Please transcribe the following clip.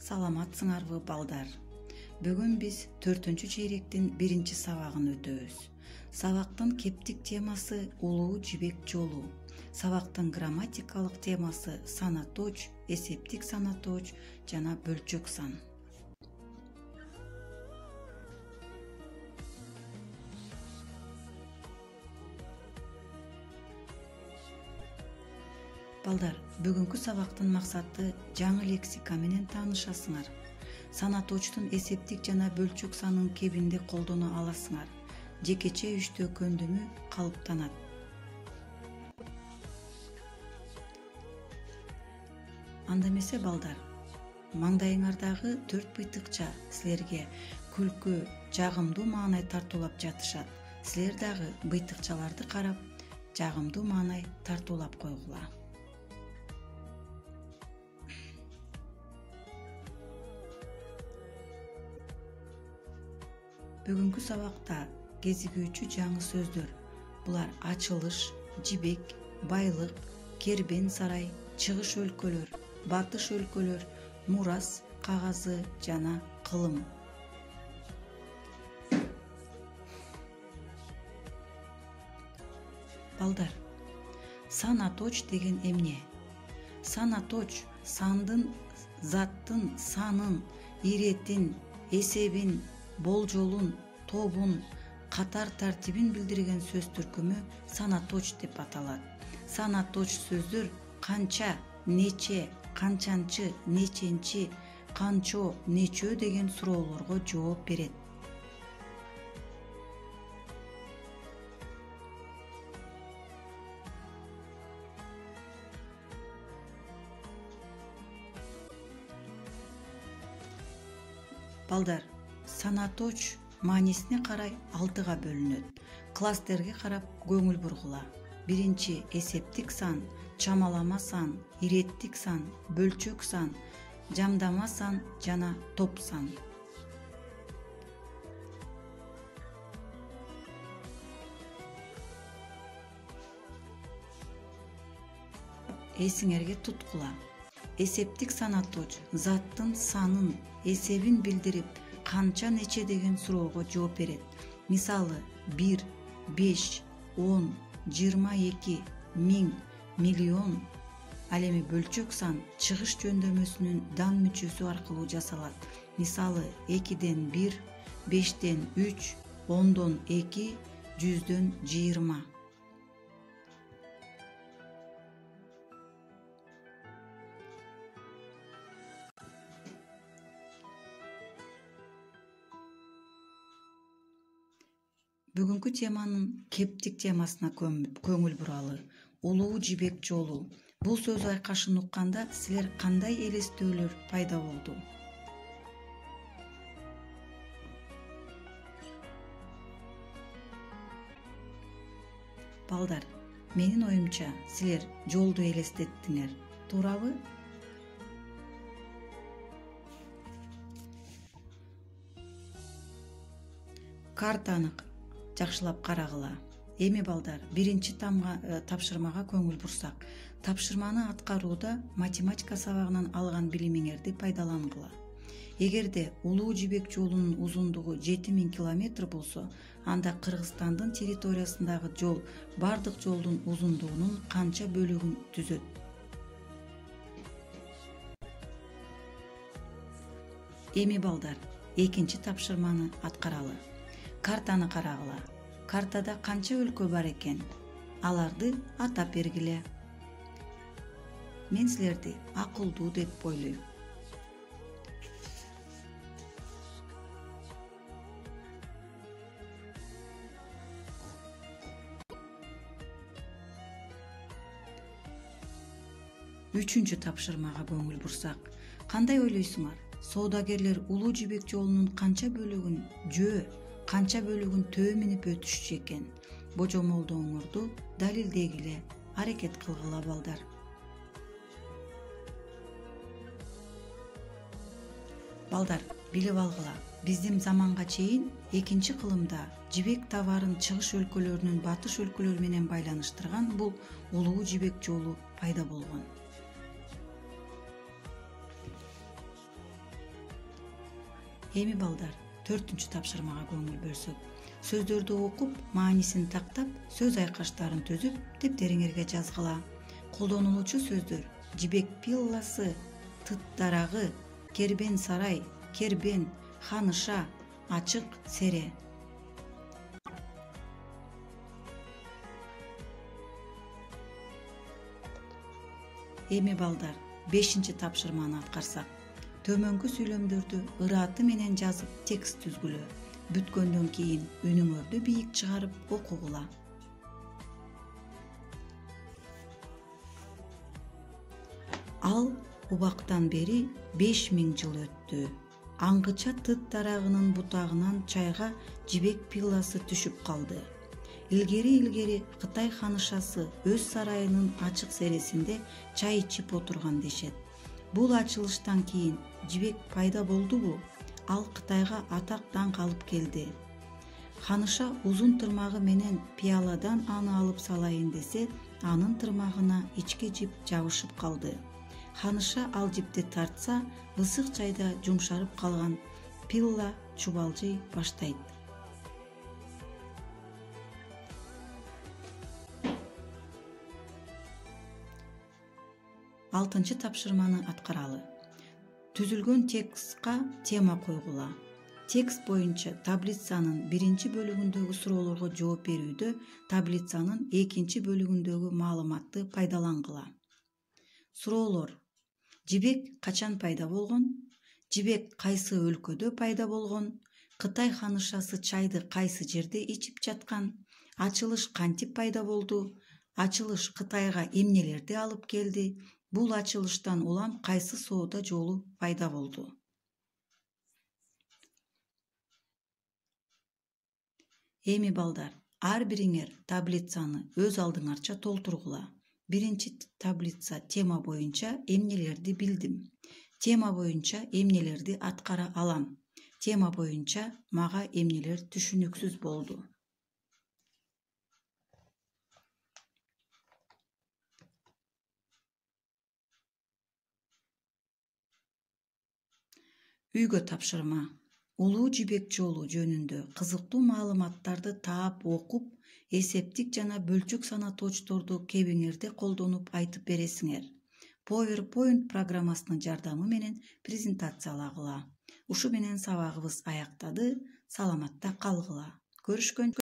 Саламатсыңарбы балдар? Бүгүн биз 4-чү чейректин 1-чи сабагын өтөбүз. Сабактын кептик темасы улуу жибек жолу. Сабактын грамматикалык темасы сана точ, эсептик сана точ жана бөлчөк сан. Балдар, бүгүнкү сабактын максаты жаңы лексика менен таанышасыңар. Сана точтун эсептик жана бөлчөк санын кебинде колдоно аласыңар. Жекече үчтө көндүмү калыптанат. Анда эмесе балдар, маңдайыңардагы 4 быйтыкча силерге күлкү, жагымдуу маанай тартуулап жатышат. Силер дагы быйтыкчаларды карап, жагымдуу маанай тартуулап койгула. Бүгүнкү сабакта кезигүүчү жаңы сөздөр. Булар ачылыш, жибек, байлык, кербен сарай, чыгыш өлкөлөр, батыш өлкөлөр, мурас кагазы жана кылым. Балдар, сана точ деген эмне? Сана точ сандын, заттын, санын, иретин, эсебин, болжолун, тобун, катар тартибин билдирген сөз түркүмү сана точ деп аталат. Сана точ сөздөр канча, нече, канчанчы, неченчи, канчо, нечөө деген суроолорго жооп берет. Балдар, сана точ маанисине карай 6га бөлүнөт. Класстерге карап көңүл бургула. 1-чи эсептик сан, чамалама сан, иреттик сан, бөлчөк сан, жамдама сан жана топ сан. Эсиңерге туткула. Эсептик сана точ заттын санын, эсебин билдирип, канча нече деген суроого жооп берет. Мисалы 1, 5, 10, 22, 1000, миллион. Ал эми бөлчөк сан чыгыш жөндөмөсүнүн дан мүчөсү аркылуу жасалат. Мисалы 2ден 1, 5ден 3, 10дон 2, 100дөн 20. Бүгүнкү теманын кептик темасына көңүл буралы. Улуу жибек жолу. Бул сөз айкашын укканда силер кандай элестөөлөр пайда болду? Балдар, менин оюмча силер жолду элестеттиңер, туурабы? Картаны жакшылап карагыла. Эми балдар, 1-чи тапшырмага көңүл бурсак, тапшырманы аткарууда математика сабагынан алган билимиңерди пайдалангыла. Эгерде улуу жибек жолунун узундугу 7000 километр болсо, анда Кыргызстандын территориясындагы жол бардык жолдун узундугунун канча бөлүгүн түзөт? Эми балдар, 2-чи тапшырманы аткаралы. Картаны карагыла. Картада канча өлкө бар экен? Аларды атап бергиле. Мен силерди акылдуу деп ойлойм. Үчүнчү тапшырмага көңүл бурсак, кандай ойлойсуңар? Соодагерлер улуу жибек жолунун канча бөлүгүн жөө, канча бөлүгүн төө минип өтүшчү экен? Божомолдооңорду далилдегиле, аракет кылгыла балдар. Балдар, билип алгыла. Биздин заманга чейин 2-чи кылымда жибек товарын чыгыш өлкөлөрүнүн батыш өлкөлөр менен байланыштырган бул улуу жибек жолу пайда болгон. Эми балдар, 4-чү тапшырмага көңүл бөлсөк. Сөздөрдү окуп, маанисин тактап, сөз айкаштарын түзүп, тептериңерге жазгыла. Колдонулуучу сөздөр: жибек пилласы, тыт дарагы, кербен сарай, кербен, ханыша, ачык сере. Эми балдар, 5-чи тапшырманы аткарсак. Төмөнкү сүйлөмдөрдү ыраты менен жазып текст түзгүлө. Бүткөндөн кийин үнүңөрдү бийик чыгарып окугула. Ал убактан бери 5000 жыл өттү. Аңгыча тыт дарагынын бутагынан чайга жибек пилласы түшүп калды. Илгери Кытай ханышасы өз сарайынын ачык сересинде чай ичип отурган дешет. Бул ачылыштан кийин жибек пайда болдубу? Ал Кытайга атак даңк алып келди. Ханыша узун тырмагы менен пияладан аны алып салайын десе, анын тырмагына ички жип жабышып калды. Ханыша ал жипти тартса, ысык чайда жумшарып калган пилла чубалжый баштайт. 6-чы тапшырманы аткаралы. Түзүлгөн текстка тема койгула. Текст боюнча таблицанын 1-чи бөлүгүндөгү суроолорго жооп берүүдө таблицанын 2-чи бөлүгүндөгү маалыматты пайдалангыла. Суроолор: жибек качан пайда болгон? Жибек кайсы өлкөдө пайда болгон? Кытай ханышасы чайды кайсы жерде ичип жаткан? Ачылыш кантип пайда болду? Ачылыш Кытайга эмнелерди алып келди? Бул ачылыштан улам кайсы соода жолу пайда болду? Эми балдар, ар бириңер таблицаны өз алдыңарча толтургула. 1-чи таблица тема боюнча эмнелерди билдим. Тема боюнча эмнелерди аткара алам. Тема боюнча мага эмнелер түшүнүксүз болду. Үйгө тапшырма. Улуу жибек жолу жөнүндө кызыктуу маалыматтарды таап окуп, эсептик жана бөлчөк санатоочторду кебиңерде колдонуп айтып бересиңер. PowerPoint программасынын жардамы менен презентациялагыла. Ушу менен сабагыбыз аяктады. Саламатта калгыла. Көрүшкөнчө.